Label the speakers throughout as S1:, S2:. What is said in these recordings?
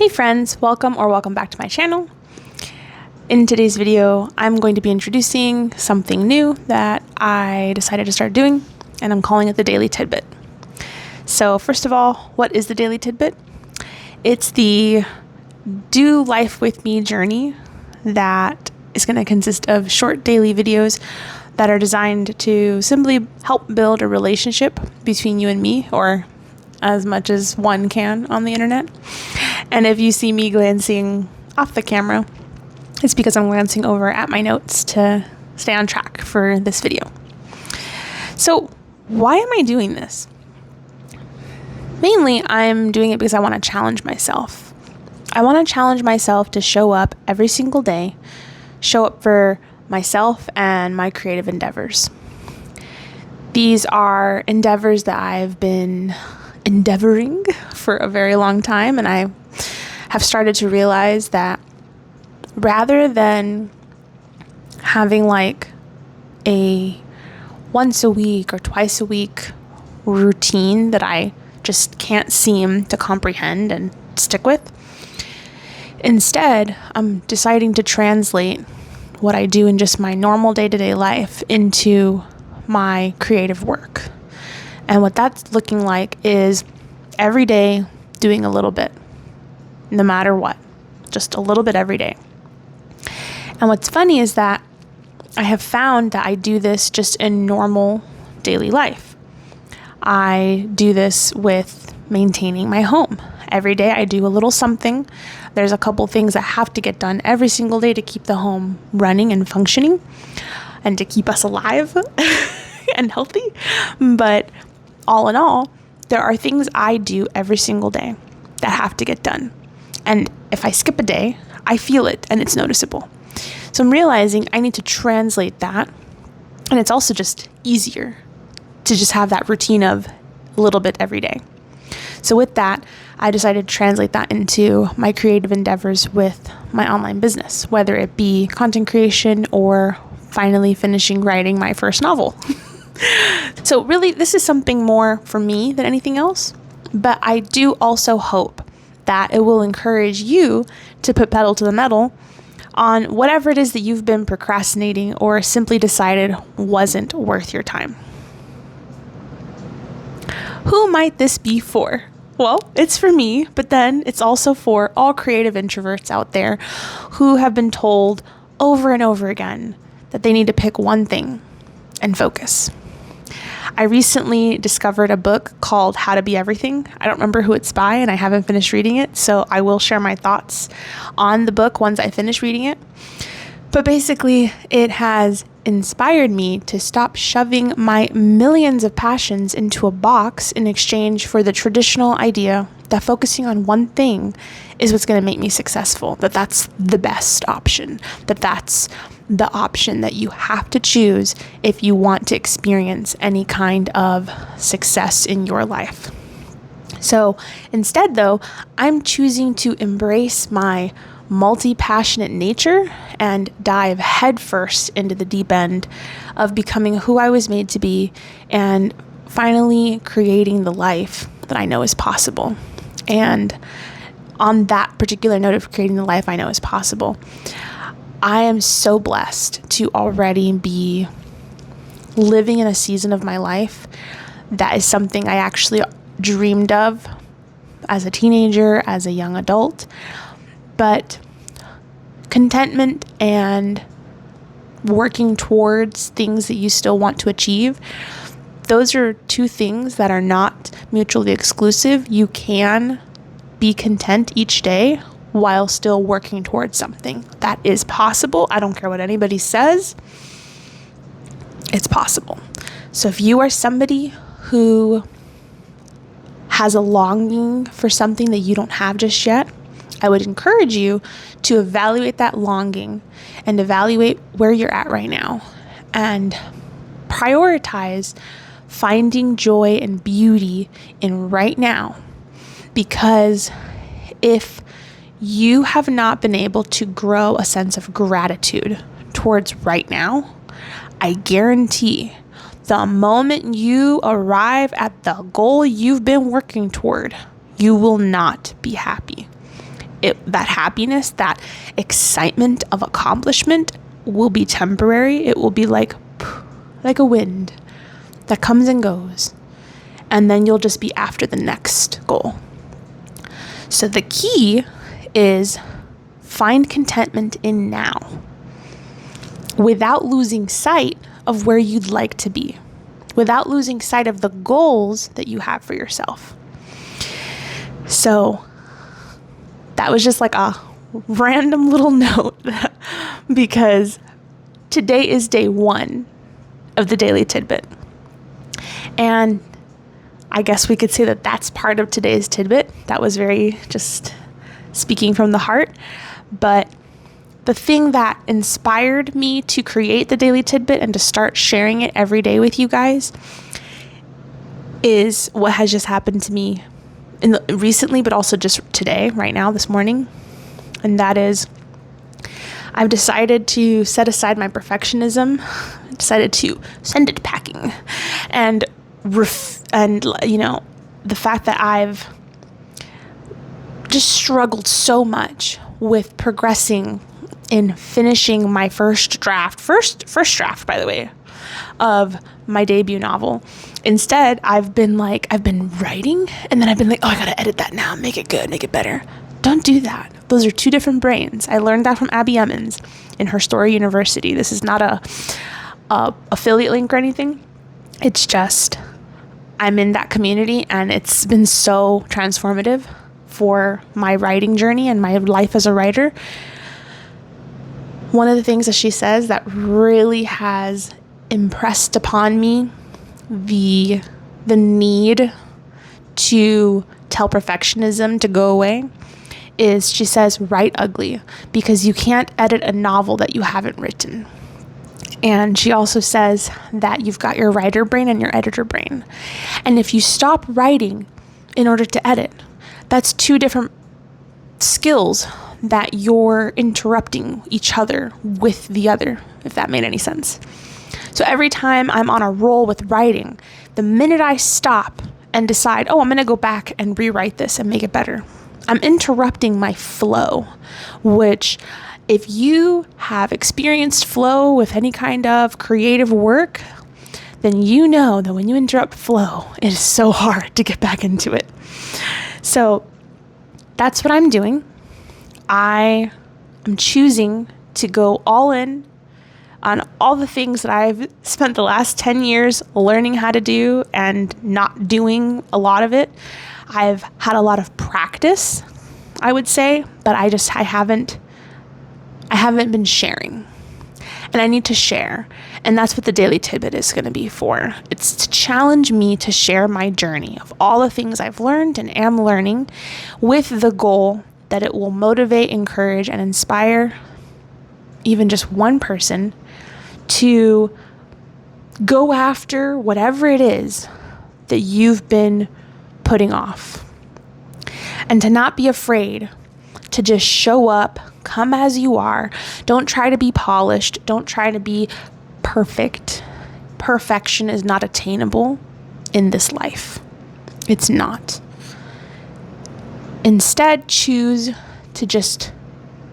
S1: Hey friends, welcome back to my channel. In today's video, I'm going to be introducing something new that I decided to start doing, and I'm calling it the Daily Tidbit. So first of all, what is the Daily Tidbit? It's the Do Life With Me journey that is going to consist of short daily videos that are designed to simply help build a relationship between you and me, or as much as one can on the internet. And if you see me glancing off the camera, it's because I'm glancing over at my notes to stay on track for this video. So why am I doing this? Mainly, I'm doing it because I want to challenge myself. I want to challenge myself to show up every single day, show up for myself and my creative endeavors. These are endeavors that I've been endeavoring for a very long time, and I have started to realize that rather than having like a once a week or twice a week routine that I just can't seem to comprehend and stick with, instead I'm deciding to translate what I do in just my normal day-to-day life into my creative work. And what that's looking like is every day doing a little bit, no matter what, just a little bit every day. And what's funny is that I have found that I do this just in normal daily life. I do this with maintaining my home. Every day I do a little something. There's a couple things that have to get done every single day to keep the home running and functioning and to keep us alive and healthy. But all in all, there are things I do every single day that have to get done. And if I skip a day, I feel it and it's noticeable. So I'm realizing I need to translate that. And it's also just easier to just have that routine of a little bit every day. So with that, I decided to translate that into my creative endeavors with my online business, whether it be content creation or finally finishing writing my first novel. So really, this is something more for me than anything else, but I do also hope that it will encourage you to put pedal to the metal on whatever it is that you've been procrastinating or simply decided wasn't worth your time. Who might this be for? Well, it's for me, but then it's also for all creative introverts out there who have been told over and over again that they need to pick one thing and focus. I recently discovered a book called How to Be Everything. I don't remember who it's by, and I haven't finished reading it, so I will share my thoughts on the book once I finish reading it. But basically, it has inspired me to stop shoving my millions of passions into a box in exchange for the traditional idea that focusing on one thing is what's going to make me successful, that that's the best option, that that's the option that you have to choose if you want to experience any kind of success in your life. So instead, though, I'm choosing to embrace my multi-passionate nature and dive headfirst into the deep end of becoming who I was made to be and finally creating the life that I know is possible. And on that particular note of creating the life I know is possible, I am so blessed to already be living in a season of my life that is something I actually dreamed of as a teenager, as a young adult. But contentment and working towards things that you still want to achieve, those are two things that are not mutually exclusive. You can be content each day while still working towards something. That is possible. I don't care what anybody says. It's possible. So if you are somebody who has a longing for something that you don't have just yet, I would encourage you to evaluate that longing and evaluate where you're at right now and prioritize finding joy and beauty in right now. Because if you have not been able to grow a sense of gratitude towards right now, I guarantee the moment you arrive at the goal you've been working toward, you will not be happy. that happiness, that excitement of accomplishment will be temporary. It will be like a wind that comes and goes. And then you'll just be after the next goal. So the key is find contentment in now without losing sight of where you'd like to be, without losing sight of the goals that you have for yourself. So that was just like a random little note because today is day 1 of the Daily Tidbit. And I guess we could say that that's part of today's tidbit. That was very just speaking from the heart. But the thing that inspired me to create the Daily Tidbit and to start sharing it every day with you guys is what has just happened to me recently, but also just today, right now, this morning. And that is, I've decided to set aside my perfectionism, decided to send it packing, and the fact that I've just struggled so much with progressing in finishing my first draft, by the way, of my debut novel. Instead, I've been writing, and then I've been like, oh, I gotta edit that now, make it good, make it better. Don't do that. Those are two different brains. I learned that from Abby Emmons in her Story University. This is not a affiliate link or anything. It's just, I'm in that community, and it's been so transformative for my writing journey and my life as a writer. One of the things that she says that really has impressed upon me the need to tell perfectionism to go away is, she says, write ugly, because you can't edit a novel that you haven't written. And she also says that you've got your writer brain and your editor brain. And if you stop writing in order to edit, that's two different skills that you're interrupting each other with the other, if that made any sense. So every time I'm on a roll with writing, the minute I stop and decide, oh, I'm going to go back and rewrite this and make it better, I'm interrupting my flow, which, if you have experienced flow with any kind of creative work, then you know that when you interrupt flow, it is so hard to get back into it. So that's what I'm doing. I am choosing to go all in on all the things that I've spent the last 10 years learning how to do and not doing a lot of it. I've had a lot of practice, I would say, but I haven't been sharing, and I need to share. And that's what the Daily Tidbit is going to be for. It's to challenge me to share my journey of all the things I've learned and am learning, with the goal that it will motivate, encourage, and inspire even just one person to go after whatever it is that you've been putting off, and to not be afraid to just show up, come as you are. Don't try to be polished. Don't try to be perfect. Perfection is not attainable in this life. It's not. Instead, choose to just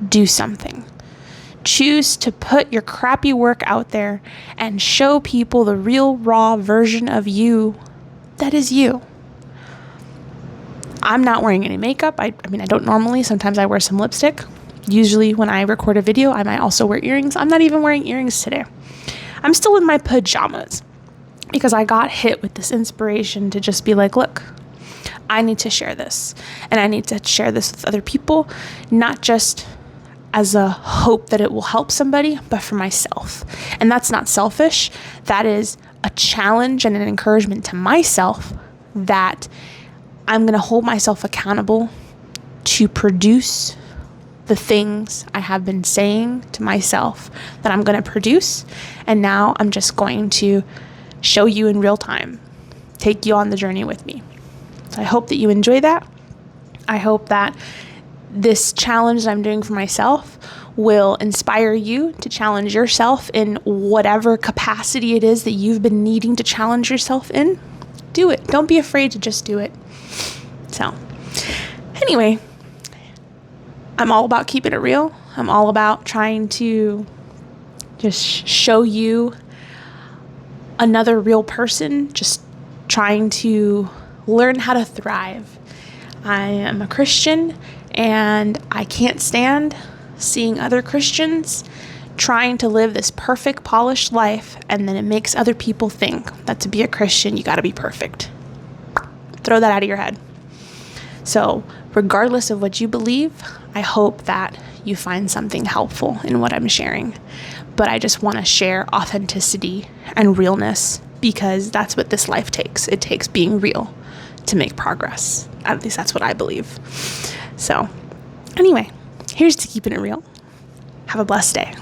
S1: do something. Choose to put your crappy work out there and show people the real, raw version of you that is you. I'm not wearing any makeup. I don't normally. Sometimes I wear some lipstick. Usually when I record a video, I might also wear earrings. I'm not even wearing earrings today. I'm still in my pajamas because I got hit with this inspiration to just be like, look, I need to share this, and I need to share this with other people, not just as a hope that it will help somebody, but for myself. And that's not selfish. That is a challenge and an encouragement to myself that I'm going to hold myself accountable to produce the things I have been saying to myself that I'm going to produce. And now I'm just going to show you in real time, take you on the journey with me. So I hope that you enjoy that. I hope that this challenge that I'm doing for myself will inspire you to challenge yourself in whatever capacity it is that you've been needing to challenge yourself in. Do it. Don't be afraid to just do it. So, anyway, I'm all about keeping it real. I'm all about trying to just show you another real person, just trying to learn how to thrive. I am a Christian, and I can't stand seeing other Christians trying to live this perfect, polished life, and then it makes other people think that to be a Christian, you got to be perfect. Throw that out of your head. So, regardless of what you believe, I hope that you find something helpful in what I'm sharing. But I just want to share authenticity and realness, because that's what this life takes. It takes being real to make progress. At least that's what I believe. So, anyway, here's to keeping it real. Have a blessed day.